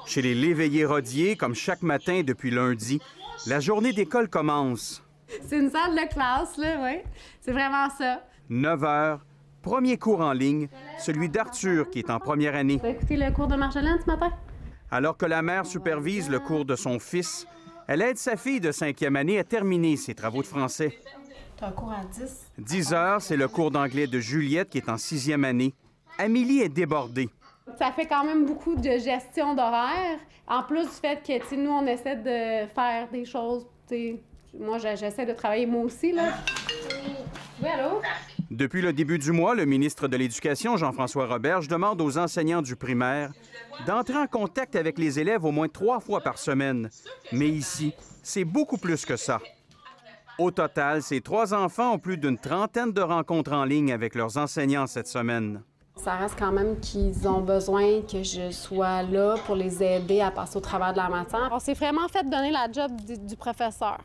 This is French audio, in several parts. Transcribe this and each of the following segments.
Chez les Léveillé-Rodier, comme chaque matin depuis lundi, la journée d'école commence. C'est une salle de classe, là, oui. C'est vraiment ça. 9 heures, premier cours en ligne, celui d'Arthur qui est en première année. Tu as écouté le cours de Marjolaine ce matin? Alors que la mère supervise le cours de son fils, elle aide sa fille de 5e année à terminer ses travaux de français. Tu as un cours à 10. 10 heures, c'est le cours d'anglais de Juliette qui est en 6e année. Amélie est débordée. Ça fait quand même beaucoup de gestion d'horaire. En plus du fait que, tu sais, nous, on essaie de faire des choses, tu sais, moi, j'essaie de travailler moi aussi, là. Oui, allô? Depuis le début du mois, le ministre de l'Éducation, Jean-François Roberge, demande aux enseignants du primaire d'entrer en contact avec les élèves au moins 3 fois par semaine. Mais ici, c'est beaucoup plus que ça. Au total, ces 3 enfants ont plus d'une trentaine de rencontres en ligne avec leurs enseignants cette semaine. Ça reste quand même qu'ils ont besoin que je sois là pour les aider à passer au travers de la matière. On s'est vraiment fait donner la job du professeur,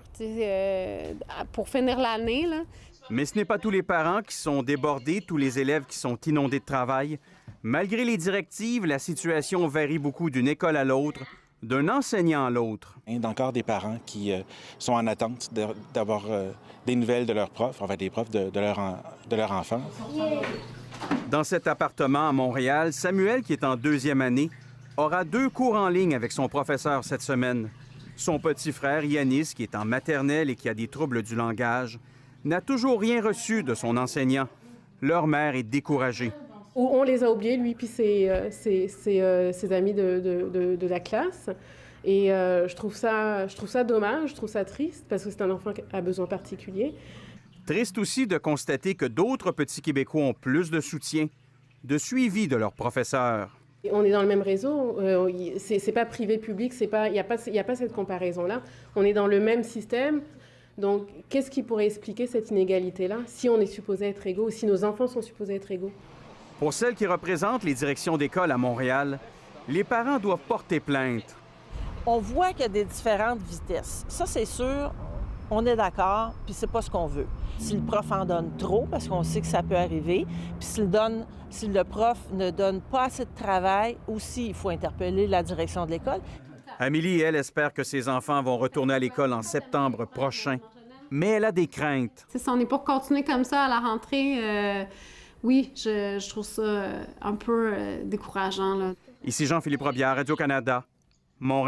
pour finir l'année, là. Mais ce n'est pas tous les parents qui sont débordés, tous les élèves qui sont inondés de travail. Malgré les directives, la situation varie beaucoup d'une école à l'autre, d'un enseignant à l'autre. Il y a encore des parents qui sont en attente d'avoir des nouvelles de leurs profs, enfin des profs de leur enfant. Dans cet appartement à Montréal, Samuel, qui est en 2e année, aura 2 cours en ligne avec son professeur cette semaine. Son petit frère, Yanis, qui est en maternelle et qui a des troubles du langage, n'a toujours rien reçu de son enseignant. Leur mère est découragée. On les a oubliés, lui puis ses amis de la classe. Et je trouve ça dommage, je trouve ça triste, parce que c'est un enfant à besoins particuliers. Triste aussi de constater que d'autres petits Québécois ont plus de soutien, de suivi de leurs professeurs. On est dans le même réseau, c'est pas privé-public, il n'y a pas cette comparaison-là. On est dans le même système. Donc, qu'est-ce qui pourrait expliquer cette inégalité-là, si on est supposé être égaux, si nos enfants sont supposés être égaux? Pour celles qui représentent les directions d'école à Montréal, les parents doivent porter plainte. On voit qu'il y a des différentes vitesses. Ça, c'est sûr, on est d'accord, puis c'est pas ce qu'on veut. Si le prof en donne trop, parce qu'on sait que ça peut arriver, puis si le prof ne donne pas assez de travail, aussi, il faut interpeller la direction de l'école. Amélie, elle, espère que ses enfants vont retourner à l'école en septembre prochain. Mais elle a des craintes. Si on est pour continuer comme ça à la rentrée, oui, je trouve ça un peu décourageant, là. Ici Jean-Philippe Robillard, Radio-Canada, Montréal.